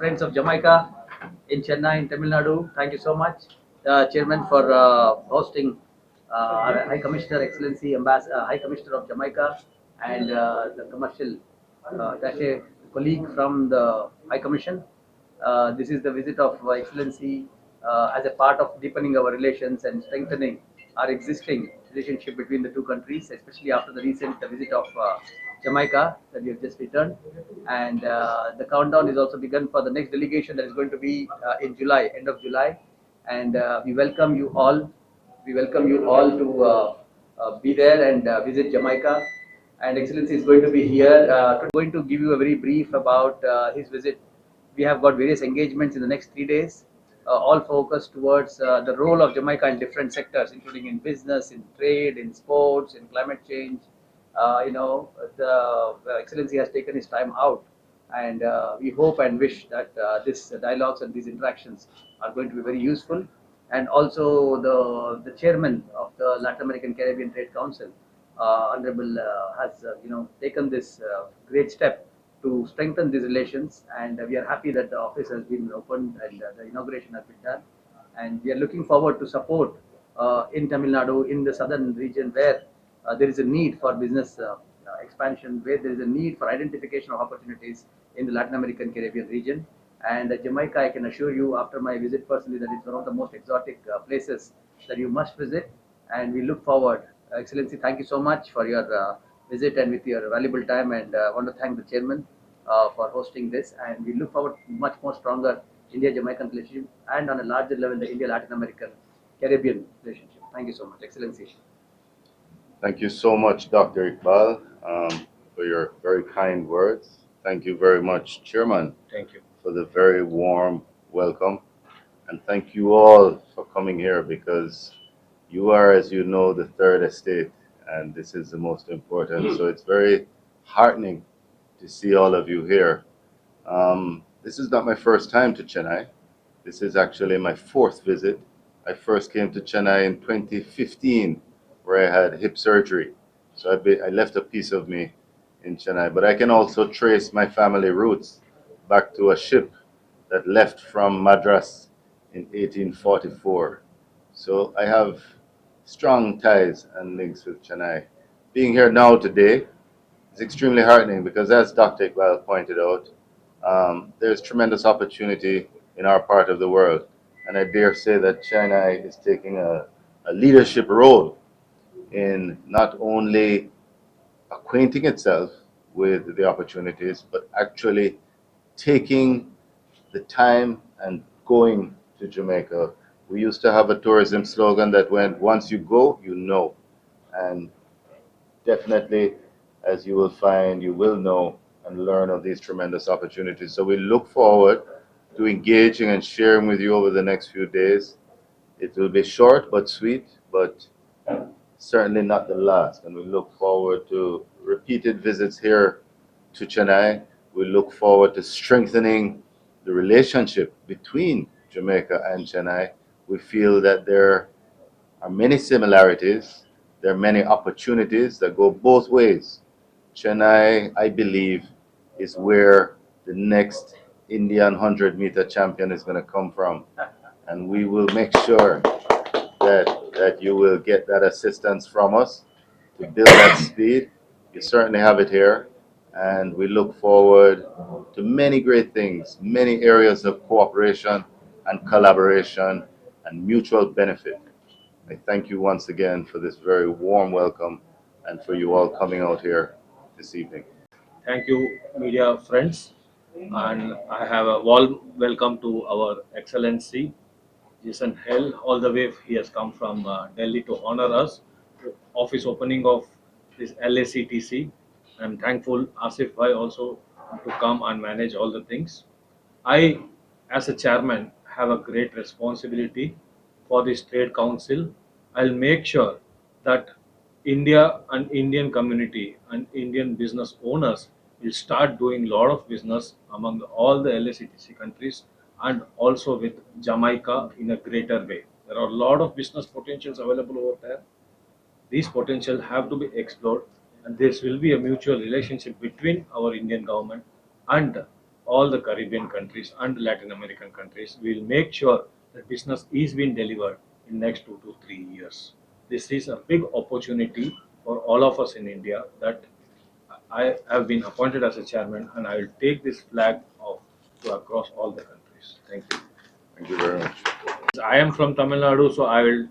friends of Jamaica in Chennai, in Tamil Nādu. Thank you so much, Chairman, for hosting our High Commissioner, Excellency, High Commissioner of Jamaica, and the commercial attaché colleague from the High Commission. This is the visit of Excellency as a part of deepening our relations and strengthening our existing relationship between the two countries, especially after the recent visit of Jamaica that we have just returned. And the countdown is also begun for the next delegation that is going to be in July, end of July. And we welcome you all. We welcome you all to be there and visit Jamaica. And Excellency is going to be here, going to give you a very brief about his visit. We have got various engagements in the next 3 days, all focused towards the role of Jamaica in different sectors, including in business, in trade, in sports, in climate change. The Excellency has taken his time out, and we hope and wish that this dialogues and these interactions are going to be very useful. And also the chairman of the Latin American Caribbean Trade Council, Honorable, has taken this great step to strengthen these relations, and we are happy that the office has been opened and the inauguration has been done. And we are looking forward to support in Tamil Nadu, in the southern region, where there is a need for business expansion, where there is a need for identification of opportunities in the Latin American Caribbean region. And Jamaica, I can assure you, after my visit personally, that it's one of the most exotic places that you must visit. And we look forward. Excellency, thank you so much for your visit and with your valuable time. And I want to thank the chairman for hosting this. And we look forward to much more stronger India-Jamaican relationship, and on a larger level, the India-Latin American Caribbean relationship. Thank you so much, Excellency. Thank you so much, Dr. Iqbal, for your very kind words. Thank you very much, Chairman. Thank you for the very warm welcome. And thank you all for coming here, because you are, as you know, the third estate, and this is the most important. So it's very heartening to see all of you here. This is not my first time to Chennai. This is actually my fourth visit. I first came to Chennai in 2015, where I had hip surgery. So I left a piece of me in Chennai, but I can also trace my family roots back to a ship that left from Madras in 1844. So I have strong ties and links with Chennai. Being here now today is extremely heartening, because as Dr. Iqbal pointed out, there's tremendous opportunity in our part of the world. And I dare say that Chennai is taking a leadership role in not only acquainting itself with the opportunities, but actually taking the time and going to Jamaica. We used to have a tourism slogan that went, once you go, you know. And definitely, as you will find, you will know and learn of these tremendous opportunities. So we look forward to engaging and sharing with you over the next few days. It will be short but sweet, but certainly not the last. And we look forward to repeated visits here to Chennai. We look forward to strengthening the relationship between Jamaica and Chennai. We feel that there are many similarities. There are many opportunities that go both ways. Chennai, I believe, is where the next Indian 100-meter champion is going to come from. And we will make sure that you will get that assistance from us to build that speed. You certainly have it here. And we look forward to many great things, many areas of cooperation and collaboration and mutual benefit. I thank you once again for this very warm welcome and for you all coming out here this evening. Thank you, media friends, and I have a warm welcome to our Excellency, Jason Hell. All the way he has come from Delhi to honor us of his opening of this LACTC. I'm thankful Asif Bhai also to come and manage all the things. I, as a chairman, have a great responsibility for this trade council. I'll make sure that India and Indian community and Indian business owners will start doing a lot of business among all the LACTC countries, and also with Jamaica in a greater way. There are a lot of business potentials available over there. These potential have to be explored, and this will be a mutual relationship between our Indian government and all the Caribbean countries and Latin American countries. We will make sure that business is being delivered in next 2 to 3 years. This is a big opportunity for all of us in India that I have been appointed as a chairman, and I will take this flag of to across all the countries. Thank you. Thank you very much. I am from Tamil Nadu, so I will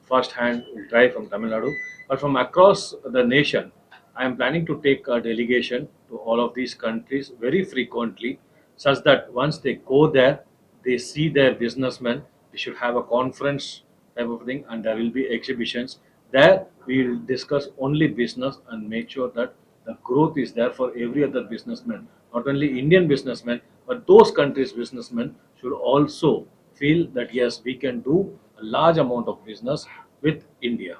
first hand will try from Tamil Nadu. But from across the nation, I am planning to take a delegation to all of these countries very frequently, such that once they go there, they see their businessmen. We should have a conference type of thing, and there will be exhibitions. There we will discuss only business and make sure that the growth is there for every other businessman, not only Indian businessmen, but those countries' businessmen should also feel that yes, we can do a large amount of business with India.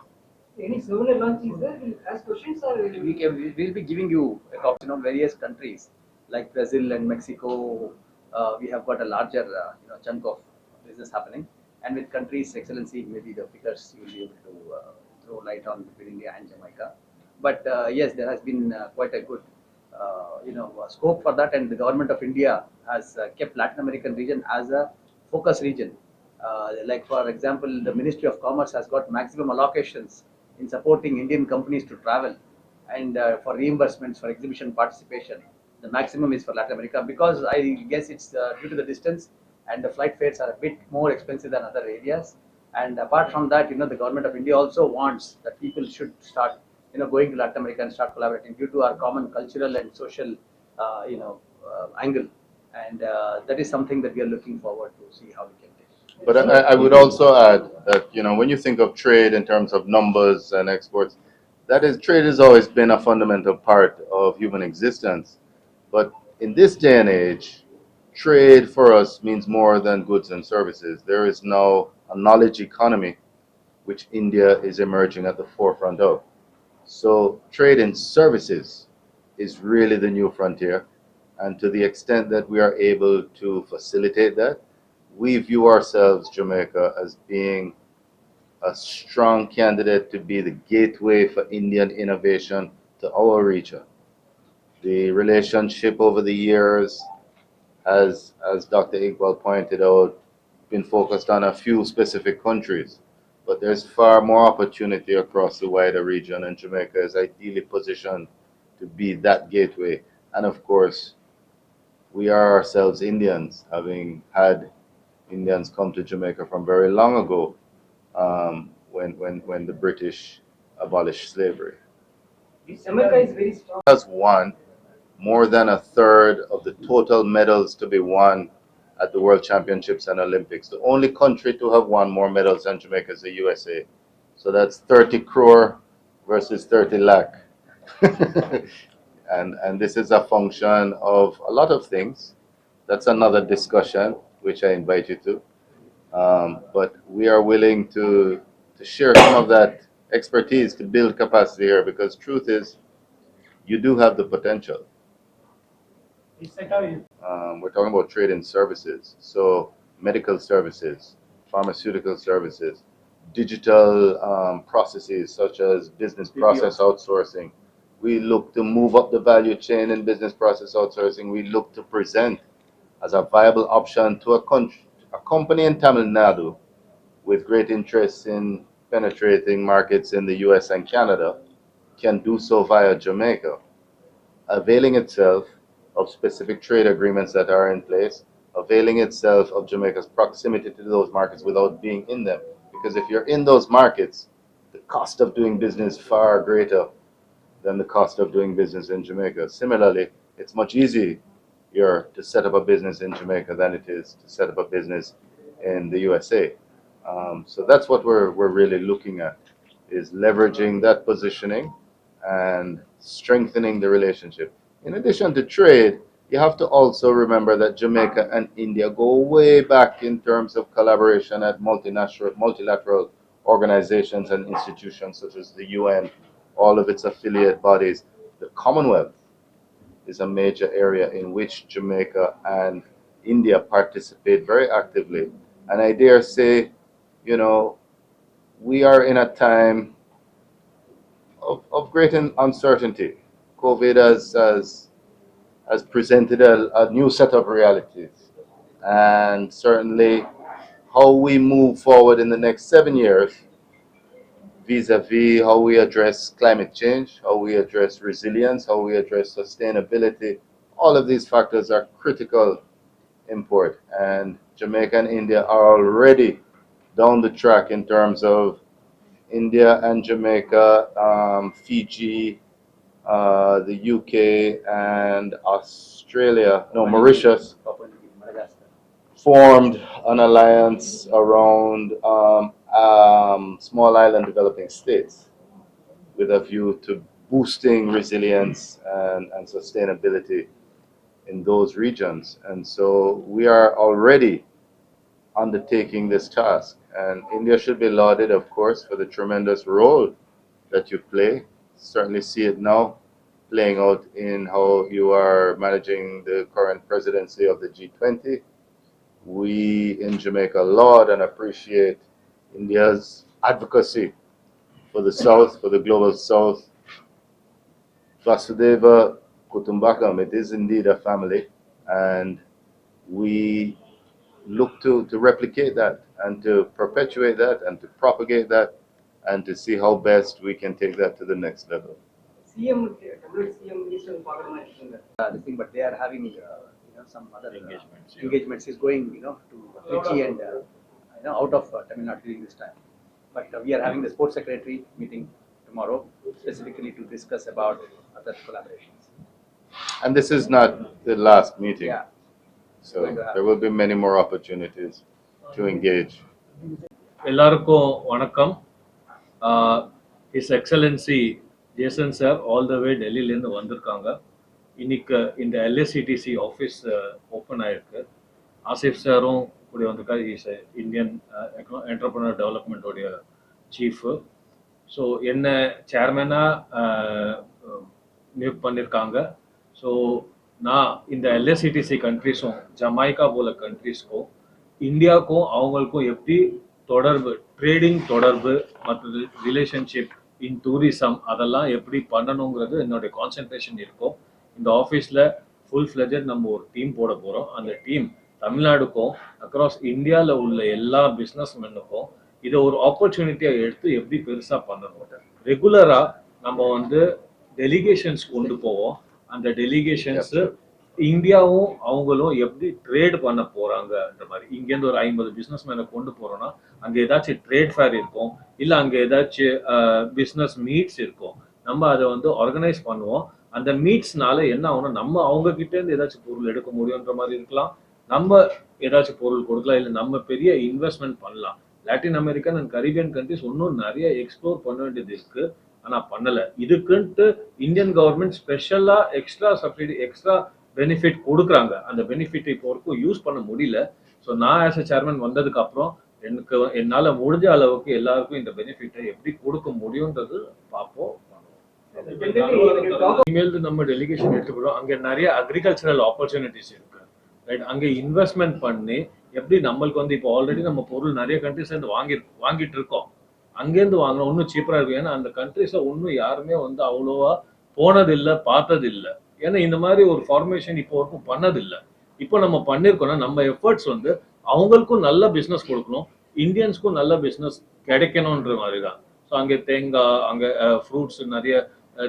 Any similar launch is there? Will ask questions or will We'll be giving you a copy on various countries like Brazil and Mexico. We have got a larger chunk of business happening, and with countries, Excellency, maybe the figures you will be able to throw light on between India and Jamaica. But yes, there has been quite a good scope for that, and the government of India has kept Latin American region as a focus region. Like for example, the Ministry of Commerce has got maximum allocations in supporting Indian companies to travel, and for reimbursements for exhibition participation. The maximum is for Latin America because I guess it's due to the distance, and the flight fares are a bit more expensive than other areas. And apart from that, the government of India also wants that people should start going to Latin America and start collaborating due to our common cultural and social angle. And that is something that we are looking forward to see how we can take. But I would also add that, when you think of trade in terms of numbers and exports, trade has always been a fundamental part of human existence. But in this day and age, trade for us means more than goods and services. There is now a knowledge economy, which India is emerging at the forefront of. So trade in services is really the new frontier. And to the extent that we are able to facilitate that, we view ourselves, Jamaica, as being a strong candidate to be the gateway for Indian innovation to our region. The relationship over the years has, as Dr. Iqbal pointed out, been focused on a few specific countries. But there's far more opportunity across the wider region, and Jamaica is ideally positioned to be that gateway. And of course, we are ourselves Indians, having had Indians come to Jamaica from very long ago, when the British abolished slavery. Jamaica is very strong. Has won more than a third of the total medals to be won at the World Championships and Olympics. The only country to have won more medals than Jamaica is the USA. So that's 30 crore versus 30 lakh. And this is a function of a lot of things. That's another discussion, which I invite you to. But we are willing to share some of that expertise to build capacity here, because truth is, you do have the potential. We're talking about trade in services, so medical services, pharmaceutical services, digital processes such as business process outsourcing. We look to move up the value chain in business process outsourcing. We look to present as a viable option to a company in Tamil Nadu with great interest in penetrating markets in the US and Canada can do so via Jamaica, availing itself of specific trade agreements that are in place, availing itself of Jamaica's proximity to those markets without being in them. Because if you're in those markets, the cost of doing business is far greater than the cost of doing business in Jamaica. Similarly, it's much easier to set up a business in Jamaica than it is to set up a business in the USA. So that's what we're really looking at, is leveraging that positioning and strengthening the relationship. In addition to trade, you have to also remember that Jamaica and India go way back in terms of collaboration at multilateral organizations and institutions such as the UN, all of its affiliate bodies. The Commonwealth is a major area in which Jamaica and India participate very actively. And I dare say, we are in a time of great uncertainty. COVID has has presented a new set of realities. And certainly how we move forward in the next 7 years vis-a-vis how we address climate change, how we address resilience, how we address sustainability, all of these factors are critical import. And Jamaica and India are already down the track in terms of India and Jamaica, Fiji, the UK and Australia, no, Mauritius, Madagascar. formed an alliance around small island developing states with a view to boosting resilience and sustainability in those regions. And so we are already undertaking this task. And India should be lauded, of course, for the tremendous role that you play. Certainly see it now playing out in how you are managing the current presidency of the G20. We in Jamaica laud and appreciate India's advocacy for the South, for the global South. Vasudeva Kutumbakam, it is indeed a family, and we look to replicate that and to perpetuate that and to propagate that and to see how best we can take that to the next level. CM, CM Eastern Parliament. This thing, but they are having some other Engagements, yeah. engagements. Is going to Trichy and out of Tamil Nādu during this time. But we are having the sports secretary meeting tomorrow specifically to discuss about other collaborations. And this is not the last meeting, Yeah. so there will be many more opportunities to engage. எல்லாருக்கும் வணக்கம். His Excellency Jason sir all the way டெல்லியிலேருந்து வந்திருக்காங்க. இன்னைக்கு இந்த LACTC office open ஆயிருக்கு. ஆசிஃப் சாரும் கூட வந்திருக்காரு. இஸ் இந்தியன் என்டர்பிரினர் டெவலப்மெண்ட்டோடைய சீஃபு. ஸோ என்ன சேர்மனாக நியூக் பண்ணியிருக்காங்க. ஸோ நான் இந்த LACTC கண்ட்ரிஸும் ஜமைக்கா போல கண்ட்ரிஸ்க்கும் இந்தியாவுக்கும் அவங்களுக்கும் எப்படி தொடர்பு, ட்ரேடிங் தொடர்பு மற்ற ரிலேஷன்ஷிப் இன் டூரிசம் அதெல்லாம் எப்படி பண்ணணுங்கிறது என்னுடைய கான்சென்ட்ரேஷன் இருக்கும். இந்த ஆஃபீஸில் ஃபுல் ஃப்ளெஜட் நம்ம ஒரு டீம் போட போகிறோம். அந்த டீம் தமிழ்நாடுக்கும் அக்ராஸ் இந்தியாவில் உள்ள எல்லா பிஸ்னஸ் மென்னுக்கும் இதை ஒரு ஆப்பர்ச்சுனிட்டியாக எடுத்து எப்படி பெருசாக பண்ணணும். ரெகுலராக நம்ம டெலிகேஷன்ஸ் கொண்டு போவோம். அந்த டெலிகேஷன்ஸு இந்தியாவும் அவங்களும் எப்படி ட்ரேட் பண்ண போகிறாங்கன்ற மாதிரி இங்கேருந்து ஒரு 50 பிஸ்னஸ் மேனை கொண்டு போகிறோன்னா அங்கே ஏதாச்சும் ட்ரேட் ஃபேர் இருக்கும், இல்லை அங்கே ஏதாச்சும் பிஸ்னஸ் மீட்ஸ் இருக்கும். நம்ம அதை ஆர்கனைஸ் பண்ணுவோம். அந்த மீட்ஸ்னால என்ன ஆகும்னா நம்ம அவங்கக்கிட்டேருந்து ஏதாச்சும் பொருள் எடுக்க முடியுன்ற மாதிரி இருக்கலாம், நம்ம ஏதாச்சும் பொருள் கொடுக்கலாம், இல்லை நம்ம பெரிய இன்வெஸ்ட்மெண்ட் பண்ணலாம். Latin American and Caribbean countries இன்னும் நிறைய எக்ஸ்ப்ளோர் பண்ண வேண்டியது இருக்குது, ஆனால் பண்ணலை. இதுக்குன்ட்டு இந்தியன் கவர்மெண்ட் ஸ்பெஷலாக எக்ஸ்ட்ரா சப்சிடி எக்ஸ்ட்ரா பெனிஃபிட் கொடுக்குறாங்க. அந்த பெனிஃபிட் இப்போ வரைக்கும் யூஸ் பண்ண முடியல. ஸோ நான் ஆஸ் அ சேர்மன் வந்ததுக்கு அப்புறம் என்னால் முடிஞ்ச அளவுக்கு எல்லாருக்கும் இந்த பெனிஃபிட்டை எப்படி கொடுக்க முடியுன்றது பார்ப்போம். இனிமேல் நம்ம டெலிகேஷன் எடுத்துக்கிறோம். அங்கே நிறைய அக்ரிகல்ச்சரல் ஆப்பர்ச்சுனிட்டிஸ் இருக்கு, ரைட்? அங்கே இன்வெஸ்ட்மெண்ட் பண்ணி எப்படி நம்மளுக்கு இப்போ ஆல்ரெடி நம்ம பொருள் நிறைய கண்ட்ரிஸ்லேருந்து வாங்கிட்டு இருக்கோம். அங்கேருந்து வாங்கணும் இன்னும் சீப்பராக இருக்கும். ஏன்னா அந்த கண்ட்ரிஸை இன்னும் யாருமே அவ்வளோவா போனதில்லை, பார்த்ததில்லை. ஏன்னா இந்த மாதிரி ஒரு ஃபார்மேஷன் இப்போ வரைக்கும் பண்ணதில்லை. இப்போ நம்ம பண்ணியிருக்கோம்னா நம்ம எஃபர்ட்ஸ் அவங்களுக்கும் நல்ல பிஸ்னஸ் கொடுக்கணும், இந்தியன்ஸ்க்கும் நல்ல பிஸ்னஸ் கிடைக்கணுன்ற மாதிரி தான். ஸோ அங்கே தேங்காய், அங்கே ஃப்ரூட்ஸ்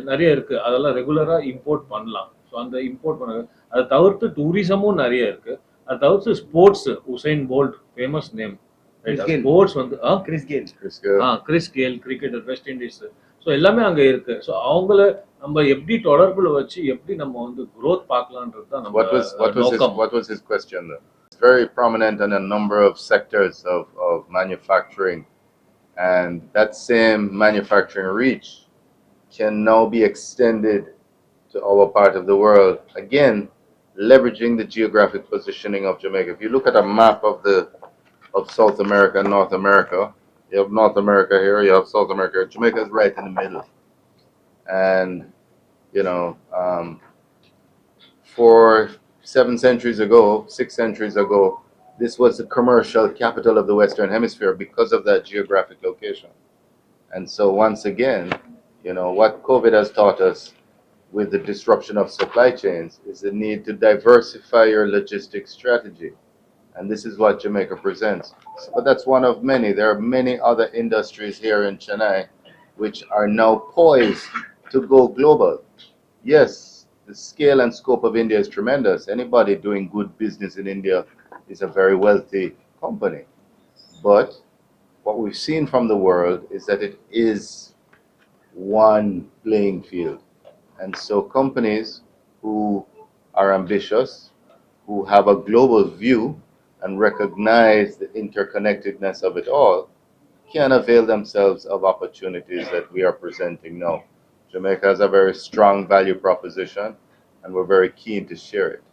நிறைய இருக்குது, அதெல்லாம் ரெகுலராக இம்போர்ட் பண்ணலாம். ஸோ அந்த இம்போர்ட் பண்ண அதை தவிர்த்து டூரிசமும் நிறைய இருக்குது. அதை தவிர்த்து sports, Usain Bolt famous name, sports Chris Gayle cricketer, West Indies. So எல்லாமே அங்கே இருக்கு. ஸோ அவங்கள நம்ம எப்படி தொடர்புல வச்சு எப்படி நம்ம growth பார்க்கலான்றது தான் நம்ம நோக்கம். What was his question then? It's very prominent in a number of sectors of manufacturing, and that same manufacturing reach can now be extended to our part of the world, again leveraging the geographic positioning of Jamaica. If you look at a map of South America and North America, you have North America here, you have South America. Jamaica is right in the middle. And, for 7 centuries ago, 6 centuries ago, this was the commercial capital of the Western Hemisphere because of that geographic location. And so once again, what COVID has taught us with the disruption of supply chains is the need to diversify your logistics strategy. And this is what Jamaica presents. But that's one of many. There are many other industries here in Chennai which are now poised to go global. Yes, the scale and scope of India is tremendous. Anybody doing good business in India is a very wealthy company. But what we've seen from the world is that it is one playing field. And so companies who are ambitious, who have a global view and recognize the interconnectedness of it all, can avail themselves of opportunities that we are presenting now. Jamaica has a very strong value proposition, and we're very keen to share it.